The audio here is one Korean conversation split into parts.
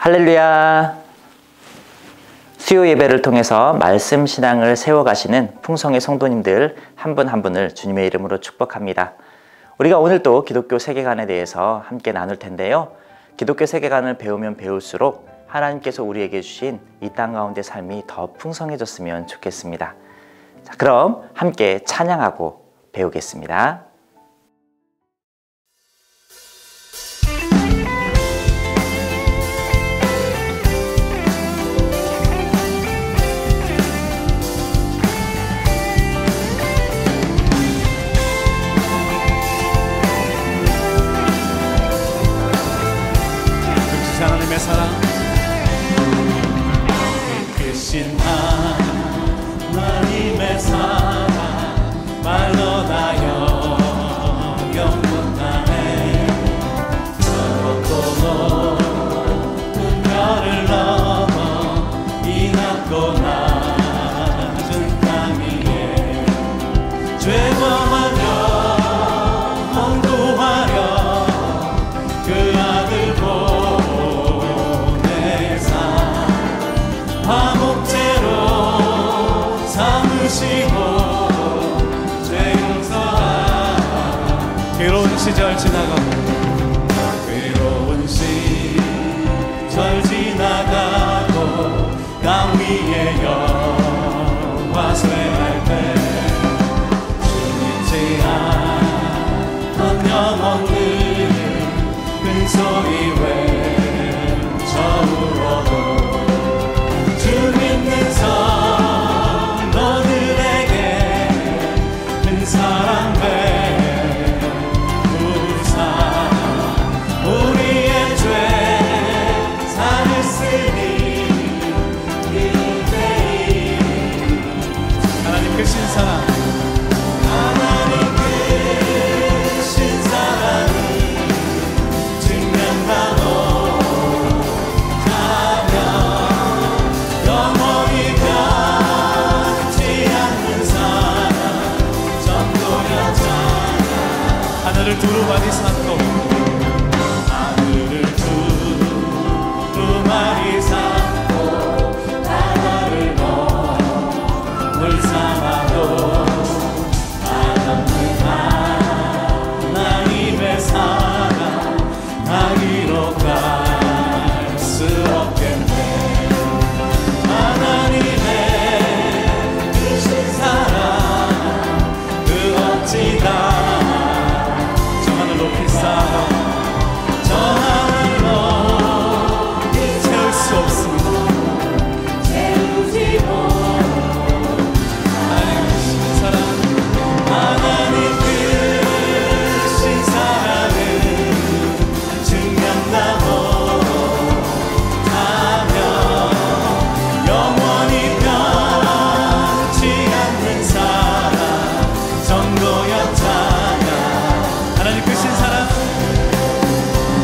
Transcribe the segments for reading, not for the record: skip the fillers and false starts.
할렐루야! 수요 예배를 통해서 말씀 신앙을 세워가시는 풍성의 성도님들 한 분 한 분을 주님의 이름으로 축복합니다. 우리가 오늘 또 기독교 세계관에 대해서 함께 나눌 텐데요. 기독교 세계관을 배우면 배울수록 하나님께서 우리에게 주신 이 땅 가운데 삶이 더 풍성해졌으면 좋겠습니다. 자, 그럼 함께 찬양하고 배우겠습니다. 하나님의 사랑 크신 하나님의 사랑 말로 나여 영원하네 저렇고 높은 별을 넘어 이 낮고 낮은 땅 위에 죄범하며 헌구하려 그 아들 화목제로 삼으시고 죄 용서하라. 괴로운 시절 지나가고 괴로운 시절 지나가고 땅 위에 여호와 쇠할 때 주님지 않던 영혼들은 큰 소리 외쳐울어도 주 믿는 성도들에게 큰 사랑 베푸사 우리의 죄 사했으니 그대이 하나님 크신 사랑 하나님 크신 사랑을 증명하고 하늘을 두루마리 삼고 하늘을 두루마리 삼고 바다를 물 삼아도 끝없는 하나님의 사랑 다 기록할 수 없겠네. 하나님의 크신 사랑 그 어찌다 저 하늘로 채울 수 없습니다. 채우지 못 하나님 크신 사랑 하나님 크신 사랑을 증명하고 하며 영원히 변치 않는 사랑 정도였잖아. 하나님 크신 사랑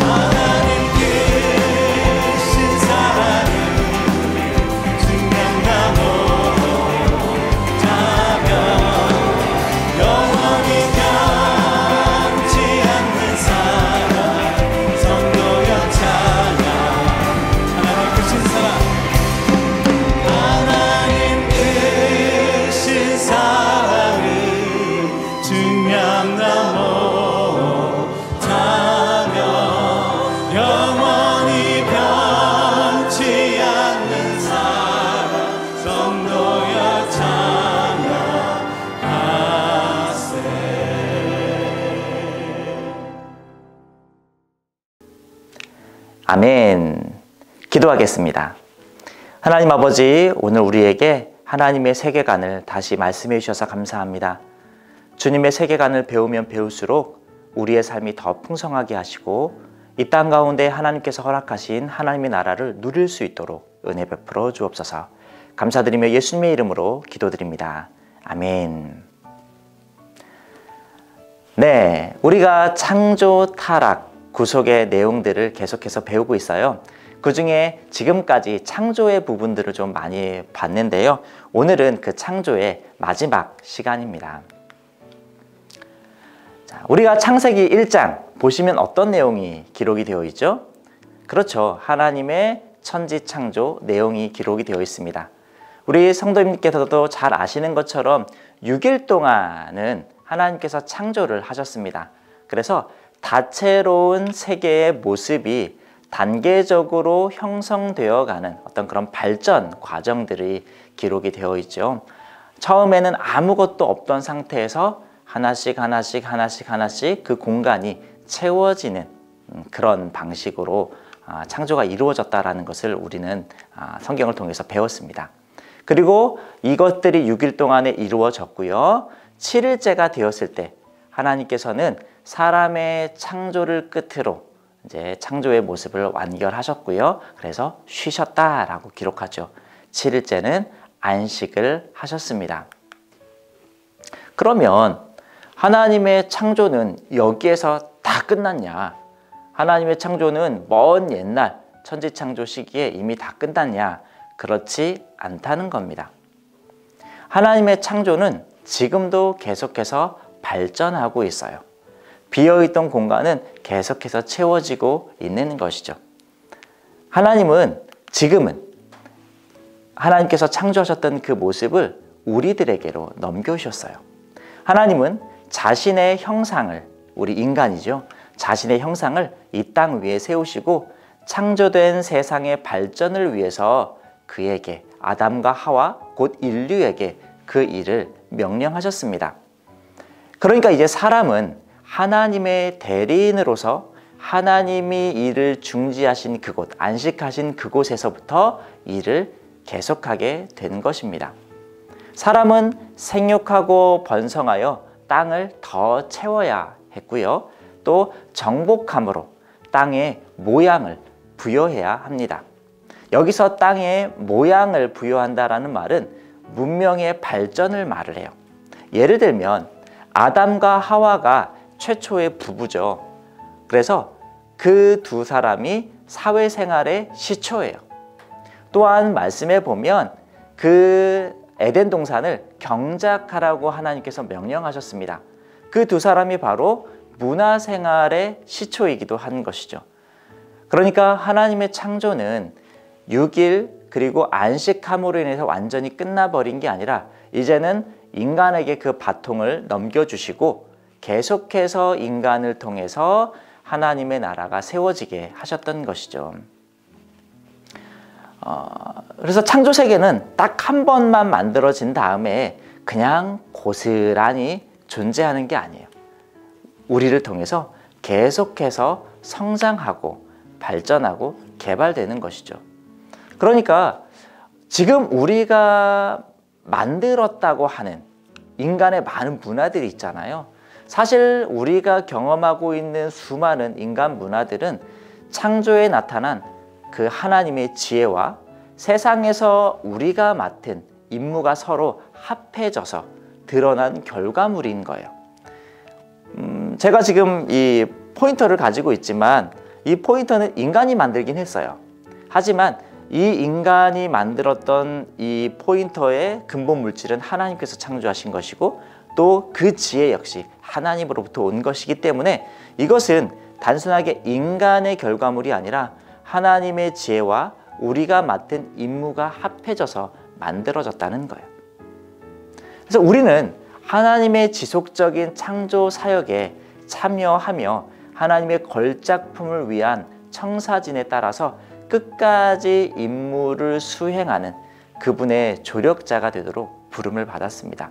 하나님 크신 사랑을 증명하고 자며 영원히 변치 않는 사랑 성도였잖아. 하나님 크신 사랑 하나님 크신 사랑을 증명하고 영원히 변치 않는 사랑 성도여 찬양하세. 아멘. 기도하겠습니다. 하나님 아버지, 오늘 우리에게 하나님의 세계관을 다시 말씀해 주셔서 감사합니다. 주님의 세계관을 배우면 배울수록 우리의 삶이 더 풍성하게 하시고 이 땅 가운데 하나님께서 허락하신 하나님의 나라를 누릴 수 있도록 은혜 베풀어 주옵소서. 감사드리며 예수님의 이름으로 기도드립니다. 아멘. 네, 우리가 창조, 타락, 구속의 내용들을 계속해서 배우고 있어요. 그 중에 지금까지 창조의 부분들을 좀 많이 봤는데요. 오늘은 그 창조의 마지막 시간입니다. 자, 우리가 창세기 1장 보시면 어떤 내용이 기록이 되어 있죠? 그렇죠. 하나님의 천지창조 내용이 기록이 되어 있습니다. 우리 성도님께서도 잘 아시는 것처럼 6일 동안은 하나님께서 창조를 하셨습니다. 그래서 다채로운 세계의 모습이 단계적으로 형성되어 가는 어떤 그런 발전 과정들이 기록이 되어 있죠. 처음에는 아무것도 없던 상태에서 하나씩 그 공간이 채워지는 그런 방식으로 창조가 이루어졌다라는 것을 우리는 성경을 통해서 배웠습니다. 그리고 이것들이 6일 동안에 이루어졌고요. 7일째가 되었을 때 하나님께서는 사람의 창조를 끝으로 이제 창조의 모습을 완결하셨고요. 그래서 쉬셨다라고 기록하죠. 7일째는 안식을 하셨습니다. 그러면 하나님의 창조는 여기에서 다 끝났냐? 하나님의 창조는 먼 옛날 천지창조 시기에 이미 다 끝났냐? 그렇지 않다는 겁니다. 하나님의 창조는 지금도 계속해서 발전하고 있어요. 비어있던 공간은 계속해서 채워지고 있는 것이죠. 하나님은 지금은 하나님께서 창조하셨던 그 모습을 우리들에게로 넘겨주셨어요. 하나님은 자신의 형상을, 우리 인간이죠. 자신의 형상을 이 땅 위에 세우시고 창조된 세상의 발전을 위해서 그에게, 아담과 하와 곧 인류에게 그 일을 명령하셨습니다. 그러니까 이제 사람은 하나님의 대리인으로서 하나님이 일을 중지하신 그곳, 안식하신 그곳에서부터 일을 계속하게 된 것입니다. 사람은 생육하고 번성하여 땅을 더 채워야 했고요. 또 정복함으로 땅의 모양을 부여해야 합니다. 여기서 땅의 모양을 부여한다라는 말은 문명의 발전을 말을 해요. 예를 들면 아담과 하와가 최초의 부부죠. 그래서 그 두 사람이 사회생활의 시초예요. 또한 말씀에 보면 그 에덴 동산을 경작하라고 하나님께서 명령하셨습니다. 그 두 사람이 바로 문화생활의 시초이기도 한 것이죠. 그러니까 하나님의 창조는 6일 그리고 안식함으로 인해서 완전히 끝나버린 게 아니라 이제는 인간에게 그 바통을 넘겨주시고 계속해서 인간을 통해서 하나님의 나라가 세워지게 하셨던 것이죠. 그래서 창조세계는 딱 한 번만 만들어진 다음에 그냥 고스란히 존재하는 게 아니에요. 우리를 통해서 계속해서 성장하고 발전하고 개발되는 것이죠. 그러니까 지금 우리가 만들었다고 하는 인간의 많은 문화들이 있잖아요. 사실 우리가 경험하고 있는 수많은 인간 문화들은 창조에 나타난 그 하나님의 지혜와 세상에서 우리가 맡은 임무가 서로 합해져서 드러난 결과물인 거예요. 제가 지금 이 포인터를 가지고 있지만 이 포인터는 인간이 만들긴 했어요. 하지만 이 인간이 만들었던 이 포인터의 근본 물질은 하나님께서 창조하신 것이고 또 그 지혜 역시 하나님으로부터 온 것이기 때문에 이것은 단순하게 인간의 결과물이 아니라 하나님의 지혜와 우리가 맡은 임무가 합해져서 만들어졌다는 거예요. 그래서 우리는 하나님의 지속적인 창조 사역에 참여하며 하나님의 걸작품을 위한 청사진에 따라서 끝까지 임무를 수행하는 그분의 조력자가 되도록 부름을 받았습니다.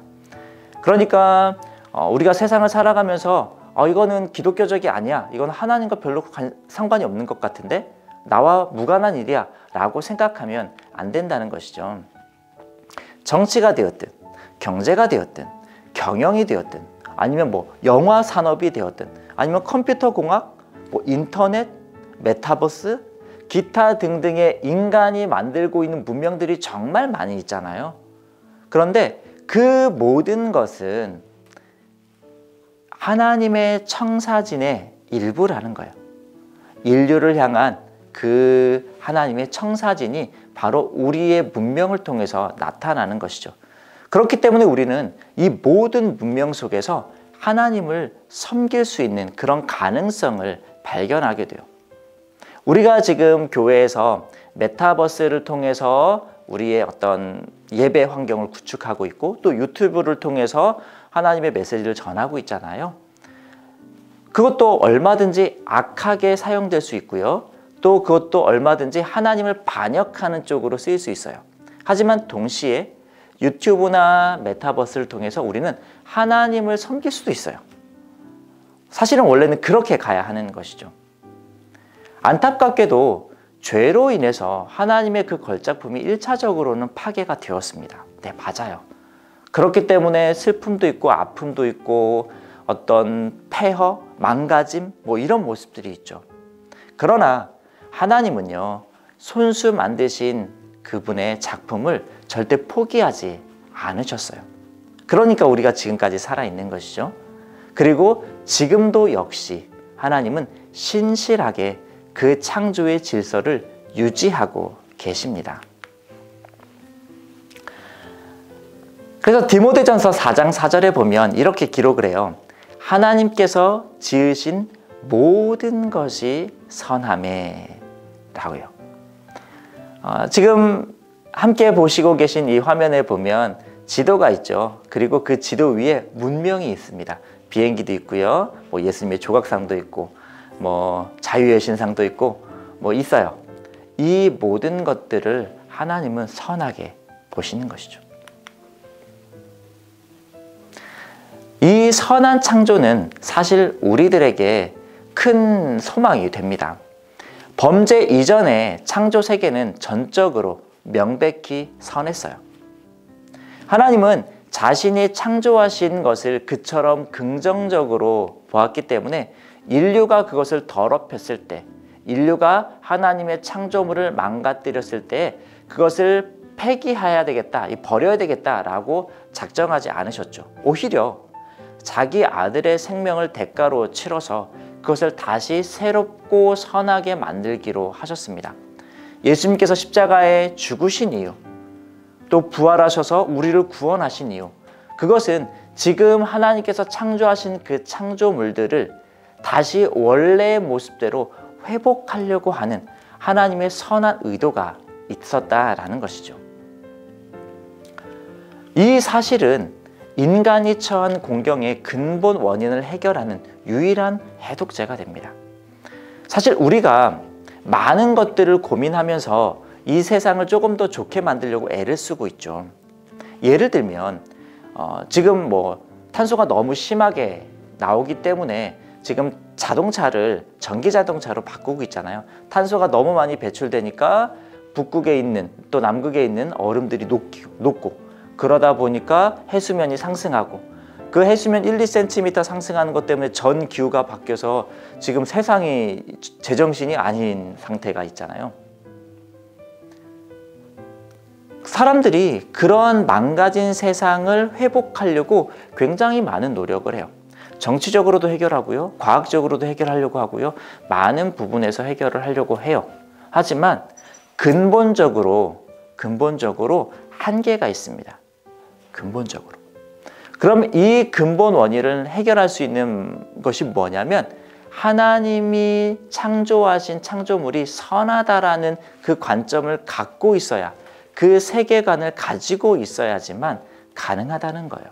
그러니까 우리가 세상을 살아가면서 이거는 기독교적이 아니야, 이건 하나님과 별로 상관이 없는 것 같은데 나와 무관한 일이야 라고 생각하면 안 된다는 것이죠. 정치가 되었든 경제가 되었든 경영이 되었든 아니면 뭐 영화 산업이 되었든 아니면 컴퓨터 공학, 뭐 인터넷, 메타버스, 기타 등등의 인간이 만들고 있는 문명들이 정말 많이 있잖아요. 그런데 그 모든 것은 하나님의 청사진의 일부라는 거예요. 인류를 향한 그 하나님의 청사진이 바로 우리의 문명을 통해서 나타나는 것이죠. 그렇기 때문에 우리는 이 모든 문명 속에서 하나님을 섬길 수 있는 그런 가능성을 발견하게 돼요. 우리가 지금 교회에서 메타버스를 통해서 우리의 어떤 예배 환경을 구축하고 있고 또 유튜브를 통해서 하나님의 메시지를 전하고 있잖아요. 그것도 얼마든지 악하게 사용될 수 있고요. 또 그것도 얼마든지 하나님을 반역하는 쪽으로 쓰일 수 있어요. 하지만 동시에 유튜브나 메타버스를 통해서 우리는 하나님을 섬길 수도 있어요. 사실은 원래는 그렇게 가야 하는 것이죠. 안타깝게도 죄로 인해서 하나님의 그 걸작품이 1차적으로는 파괴가 되었습니다. 네, 맞아요. 그렇기 때문에 슬픔도 있고 아픔도 있고 어떤 폐허, 망가짐 뭐 이런 모습들이 있죠. 그러나 하나님은요, 손수 만드신 그분의 작품을 절대 포기하지 않으셨어요. 그러니까 우리가 지금까지 살아있는 것이죠. 그리고 지금도 역시 하나님은 신실하게 그 창조의 질서를 유지하고 계십니다. 그래서 디모데전서 4장 4절에 보면 이렇게 기록을 해요. 하나님께서 지으신 모든 것이 선하매 라고요. 지금 함께 보시고 계신 이 화면에 보면 지도가 있죠. 그리고 그 지도 위에 문명이 있습니다. 비행기도 있고요. 뭐 예수님의 조각상도 있고 뭐 자유의 신상도 있고 뭐 있어요. 이 모든 것들을 하나님은 선하게 보시는 것이죠. 이 선한 창조는 사실 우리들에게 큰 소망이 됩니다. 범죄 이전에 창조 세계는 전적으로 명백히 선했어요. 하나님은 자신이 창조하신 것을 그처럼 긍정적으로 보았기 때문에 인류가 그것을 더럽혔을 때, 인류가 하나님의 창조물을 망가뜨렸을 때 그것을 폐기해야 되겠다, 버려야 되겠다라고 작정하지 않으셨죠. 오히려 자기 아들의 생명을 대가로 치러서 그것을 다시 새롭고 선하게 만들기로 하셨습니다. 예수님께서 십자가에 죽으신 이유, 또 부활하셔서 우리를 구원하신 이유, 그것은 지금 하나님께서 창조하신 그 창조물들을 다시 원래의 모습대로 회복하려고 하는 하나님의 선한 의도가 있었다라는 것이죠. 이 사실은 인간이 처한 공경의 근본 원인을 해결하는 유일한 해독제가 됩니다. 사실 우리가 많은 것들을 고민하면서 이 세상을 조금 더 좋게 만들려고 애를 쓰고 있죠. 예를 들면 지금 뭐 탄소가 너무 심하게 나오기 때문에 지금 자동차를 전기 자동차로 바꾸고 있잖아요. 탄소가 너무 많이 배출되니까 북극에 있는 또 남극에 있는 얼음들이 녹고 그러다 보니까 해수면이 상승하고 그 해수면 1, 2cm 상승하는 것 때문에 전 기후가 바뀌어서 지금 세상이 제정신이 아닌 상태가 있잖아요. 사람들이 그러한 망가진 세상을 회복하려고 굉장히 많은 노력을 해요. 정치적으로도 해결하고요. 과학적으로도 해결하려고 하고요. 많은 부분에서 해결을 하려고 해요. 하지만 근본적으로 한계가 있습니다. 근본적으로. 그럼 이 근본 원인을 해결할 수 있는 것이 뭐냐면 하나님이 창조하신 창조물이 선하다라는 그 관점을 갖고 있어야, 그 세계관을 가지고 있어야지만 가능하다는 거예요.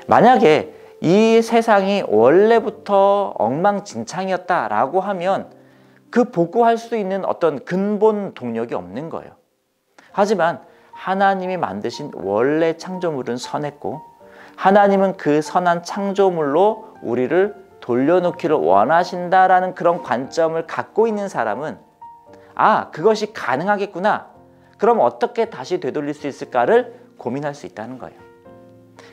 만약에 이 세상이 원래부터 엉망진창이었다라고 하면 그 복구할 수 있는 어떤 근본 동력이 없는 거예요. 하지만 하나님이 만드신 원래 창조물은 선했고 하나님은 그 선한 창조물로 우리를 돌려놓기를 원하신다라는 그런 관점을 갖고 있는 사람은 그것이 가능하겠구나. 그럼 어떻게 다시 되돌릴 수 있을까를 고민할 수 있다는 거예요.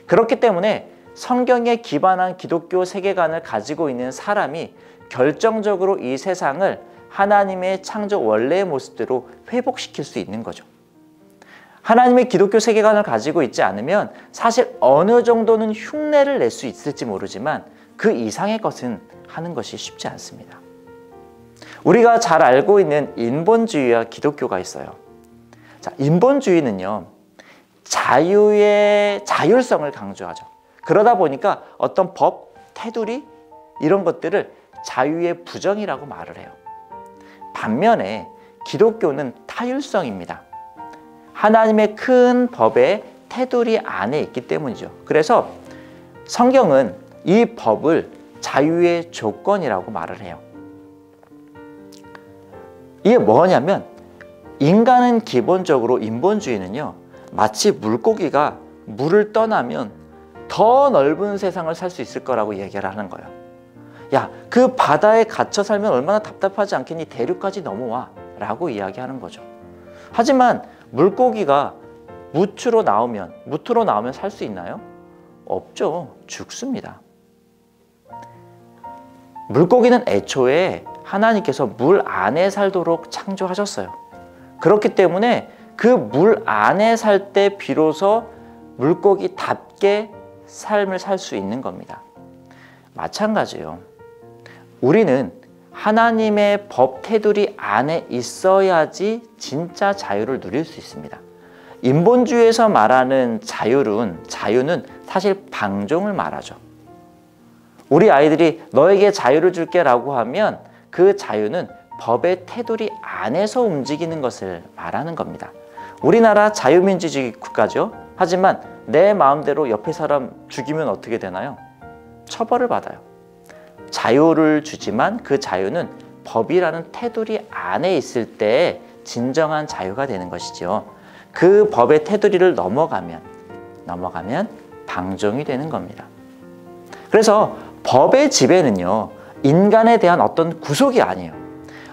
그렇기 때문에 성경에 기반한 기독교 세계관을 가지고 있는 사람이 결정적으로 이 세상을 하나님의 창조 원래의 모습대로 회복시킬 수 있는 거죠. 하나님의 기독교 세계관을 가지고 있지 않으면 사실 어느 정도는 흉내를 낼 수 있을지 모르지만 그 이상의 것은 하는 것이 쉽지 않습니다. 우리가 잘 알고 있는 인본주의와 기독교가 있어요. 자, 인본주의는요, 자율성을 강조하죠. 그러다 보니까 어떤 법, 테두리 이런 것들을 자유의 부정이라고 말을 해요. 반면에 기독교는 타율성입니다. 하나님의 큰 법의 테두리 안에 있기 때문이죠. 그래서 성경은 이 법을 자유의 조건이라고 말을 해요. 이게 뭐냐면 인간은 기본적으로 인본주의는요, 마치 물고기가 물을 떠나면 더 넓은 세상을 살 수 있을 거라고 얘기를 하는 거예요. 야, 그 바다에 갇혀 살면 얼마나 답답하지 않겠니? 대륙까지 넘어와 라고 이야기하는 거죠. 하지만 물고기가 무트로 나오면 살 수 있나요? 없죠. 죽습니다. 물고기는 애초에 하나님께서 물 안에 살도록 창조하셨어요. 그렇기 때문에 그 물 안에 살 때 비로소 물고기답게 삶을 살 수 있는 겁니다. 마찬가지예요. 우리는 하나님의 법 테두리 안에 있어야지 진짜 자유를 누릴 수 있습니다. 인본주의에서 말하는 자유는 사실 방종을 말하죠. 우리 아이들이 너에게 자유를 줄게 라고 하면 그 자유는 법의 테두리 안에서 움직이는 것을 말하는 겁니다. 우리나라 자유민주주의 국가죠. 하지만 내 마음대로 옆에 사람 죽이면 어떻게 되나요? 처벌을 받아요. 자유를 주지만 그 자유는 법이라는 테두리 안에 있을 때 진정한 자유가 되는 것이죠. 그 법의 테두리를 넘어가면 방종이 되는 겁니다. 그래서 법의 지배는요, 인간에 대한 어떤 구속이 아니에요.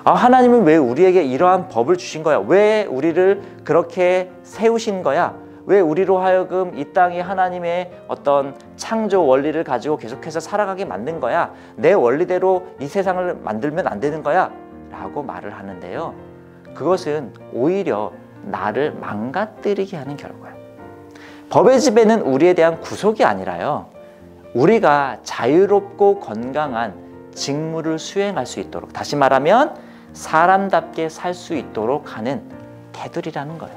하나님은 왜 우리에게 이러한 법을 주신 거야? 왜 우리를 그렇게 세우신 거야? 왜 우리로 하여금 이 땅에 하나님의 어떤 창조 원리를 가지고 계속해서 살아가게 만든 거야? 내 원리대로 이 세상을 만들면 안 되는 거야? 라고 말을 하는데요. 그것은 오히려 나를 망가뜨리게 하는 결과예요. 법의 지배는 우리에 대한 구속이 아니라요, 우리가 자유롭고 건강한 직무를 수행할 수 있도록, 다시 말하면 사람답게 살 수 있도록 하는 테두리라는 거예요.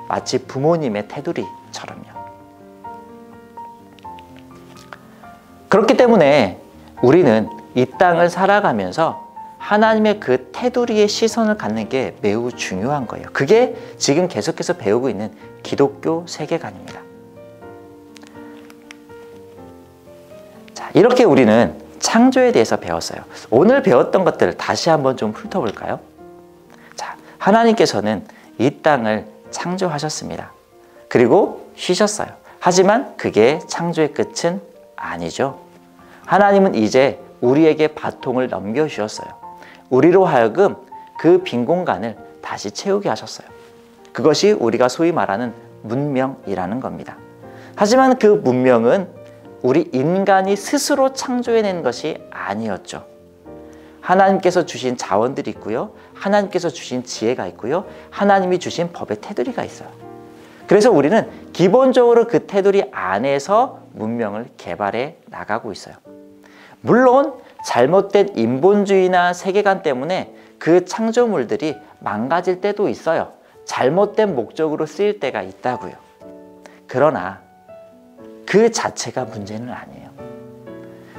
마치 부모님의 테두리처럼요. 그렇기 때문에 우리는 이 땅을 살아가면서 하나님의 그 테두리의 시선을 갖는 게 매우 중요한 거예요. 그게 지금 계속해서 배우고 있는 기독교 세계관입니다. 자, 이렇게 우리는 창조에 대해서 배웠어요. 오늘 배웠던 것들을 다시 한번 좀 훑어볼까요? 자, 하나님께서는 이 땅을 창조하셨습니다. 그리고 쉬셨어요. 하지만 그게 창조의 끝은 아니죠. 하나님은 이제 우리에게 바통을 넘겨주셨어요. 우리로 하여금 그 빈 공간을 다시 채우게 하셨어요. 그것이 우리가 소위 말하는 문명이라는 겁니다. 하지만 그 문명은 우리 인간이 스스로 창조해낸 것이 아니었죠. 하나님께서 주신 자원들이 있고요. 하나님께서 주신 지혜가 있고요. 하나님이 주신 법의 테두리가 있어요. 그래서 우리는 기본적으로 그 테두리 안에서 문명을 개발해 나가고 있어요. 물론 잘못된 인본주의나 세계관 때문에 그 창조물들이 망가질 때도 있어요. 잘못된 목적으로 쓰일 때가 있다고요. 그러나 그 자체가 문제는 아니에요.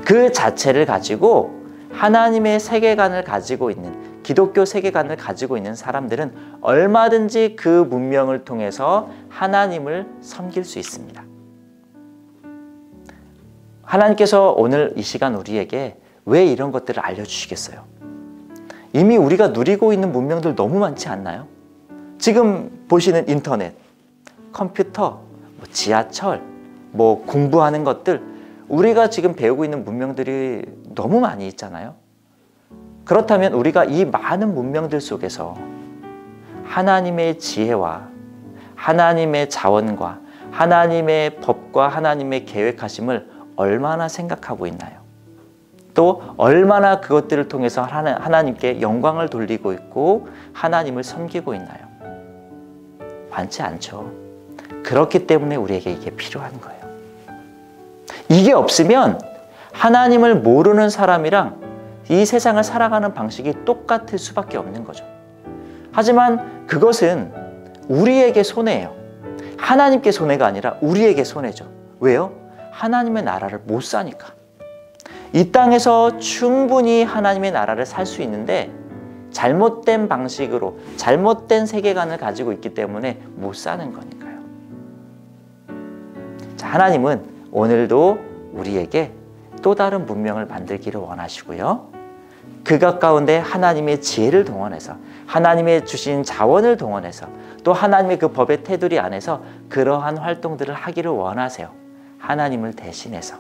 그 자체를 가지고 하나님의 세계관을 가지고 있는, 기독교 세계관을 가지고 있는 사람들은 얼마든지 그 문명을 통해서 하나님을 섬길 수 있습니다. 하나님께서 오늘 이 시간 우리에게 왜 이런 것들을 알려주시겠어요? 이미 우리가 누리고 있는 문명들 너무 많지 않나요? 지금 보시는 인터넷, 컴퓨터, 지하철, 공부하는 것들, 우리가 지금 배우고 있는 문명들이 너무 많이 있잖아요. 그렇다면 우리가 이 많은 문명들 속에서 하나님의 지혜와 하나님의 자원과 하나님의 법과 하나님의 계획하심을 얼마나 생각하고 있나요? 또 얼마나 그것들을 통해서 하나님께 영광을 돌리고 있고 하나님을 섬기고 있나요? 많지 않죠. 그렇기 때문에 우리에게 이게 필요한 거예요. 이게 없으면 하나님을 모르는 사람이랑 이 세상을 살아가는 방식이 똑같을 수밖에 없는 거죠. 하지만 그것은 우리에게 손해예요. 하나님께 손해가 아니라 우리에게 손해죠. 왜요? 하나님의 나라를 못 사니까. 이 땅에서 충분히 하나님의 나라를 살 수 있는데 잘못된 방식으로 잘못된 세계관을 가지고 있기 때문에 못 사는 거니까요. 자, 하나님은 오늘도 우리에게 또 다른 문명을 만들기를 원하시고요. 그것 가운데 하나님의 지혜를 동원해서 하나님의 주신 자원을 동원해서 또 하나님의 그 법의 테두리 안에서 그러한 활동들을 하기를 원하세요. 하나님을 대신해서.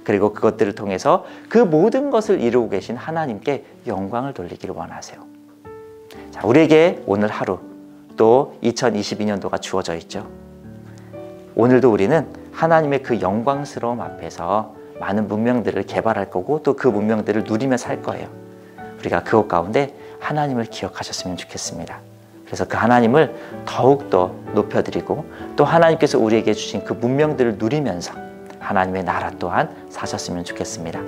그리고 그것들을 통해서 그 모든 것을 이루고 계신 하나님께 영광을 돌리기를 원하세요. 자, 우리에게 오늘 하루 또 2022년도가 주어져 있죠. 오늘도 우리는 하나님의 그 영광스러움 앞에서 많은 문명들을 개발할 거고 또 그 문명들을 누리며 살 거예요. 우리가 그것 가운데 하나님을 기억하셨으면 좋겠습니다. 그래서 그 하나님을 더욱더 높여드리고 또 하나님께서 우리에게 주신 그 문명들을 누리면서 하나님의 나라 또한 사셨으면 좋겠습니다.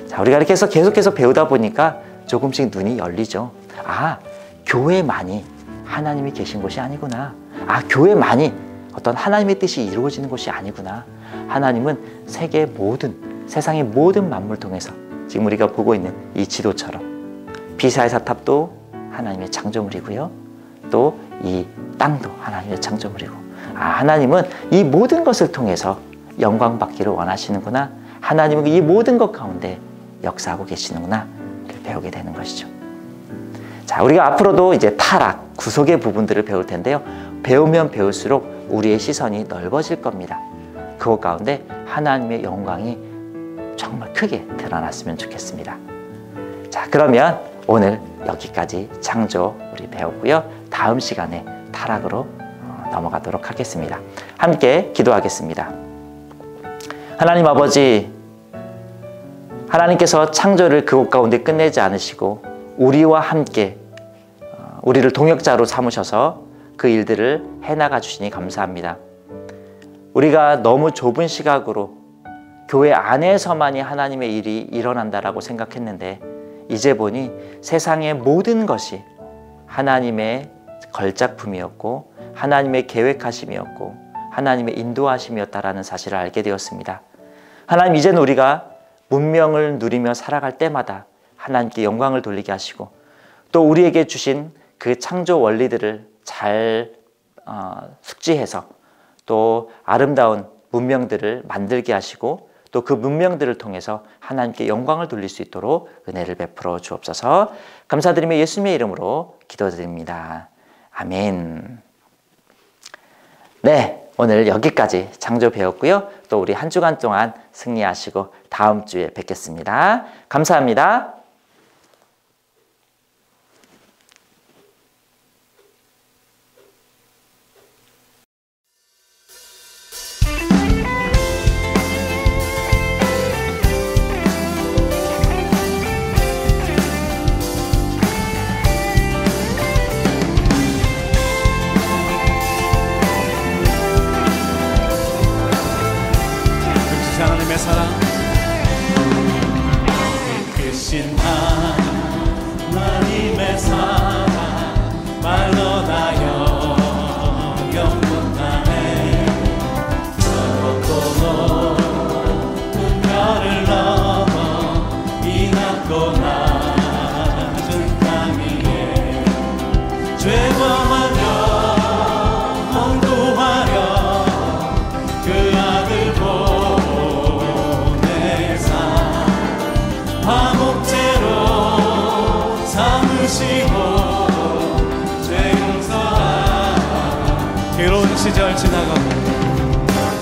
자, 우리가 이렇게 해서 계속해서 배우다 보니까 조금씩 눈이 열리죠. 아, 교회만이 하나님이 계신 곳이 아니구나. 아, 교회만이 어떤 하나님의 뜻이 이루어지는 곳이 아니구나. 하나님은 세계 모든, 세상의 모든 만물 통해서 지금 우리가 보고 있는 이 지도처럼 비사의 사탑도 하나님의 창조물이고요. 또 이 땅도 하나님의 창조물이고, 아, 하나님은 이 모든 것을 통해서 영광 받기를 원하시는구나. 하나님은 이 모든 것 가운데 역사하고 계시는구나. 배우게 되는 것이죠. 자, 우리가 앞으로도 이제 타락, 구속의 부분들을 배울 텐데요. 배우면 배울수록 우리의 시선이 넓어질 겁니다. 그것 가운데 하나님의 영광이 정말 크게 드러났으면 좋겠습니다. 자, 그러면 오늘 여기까지 창조 우리 배웠고요. 다음 시간에 타락으로 넘어가도록 하겠습니다. 함께 기도하겠습니다. 하나님 아버지, 하나님께서 창조를 그곳 가운데 끝내지 않으시고 우리와 함께 우리를 동역자로 삼으셔서 그 일들을 해나가 주시니 감사합니다. 우리가 너무 좁은 시각으로 교회 안에서만이 하나님의 일이 일어난다라고 생각했는데 이제 보니 세상의 모든 것이 하나님의 걸작품이었고 하나님의 계획하심이었고 하나님의 인도하심이었다라는 사실을 알게 되었습니다. 하나님, 이제는 우리가 문명을 누리며 살아갈 때마다 하나님께 영광을 돌리게 하시고 또 우리에게 주신 그 창조 원리들을 잘 숙지해서 또 아름다운 문명들을 만들게 하시고 또 그 문명들을 통해서 하나님께 영광을 돌릴 수 있도록 은혜를 베풀어 주옵소서. 감사드리며 예수님의 이름으로 기도드립니다. 아멘. 네, 오늘 여기까지 창조 배웠고요. 또 우리 한 주간 동안 승리하시고 다음 주에 뵙겠습니다. 감사합니다. 하나님의 사랑, 크신 하나님의 사랑 말로 나여 영원하네. 저렇고 높은 별을 넘어 이 낮고 낮은 땅 위에 죄범한 영혼 구하려 그 아들 화목제로 삼으시고 죄 용서하라. 괴로운 시절 지나가고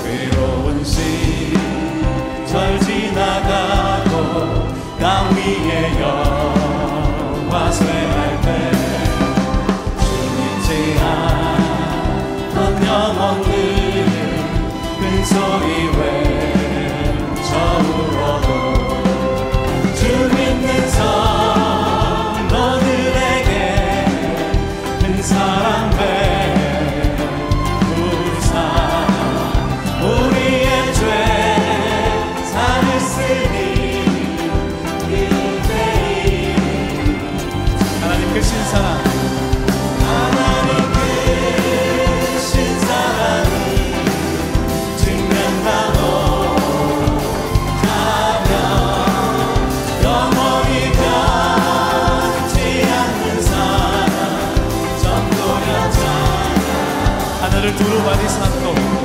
괴로운 시절 지나가고 땅 위에 영화 쇠할 때 주님지 않던 영혼들 큰 소리 외쳐울어도 주 믿는 성도들에게 큰 사랑 베푸사 우리의 죄 사했으니 이제이 하나님 크신 사랑, 하나님 크신 사랑이 증명하고 하늘을 두루마리 삼고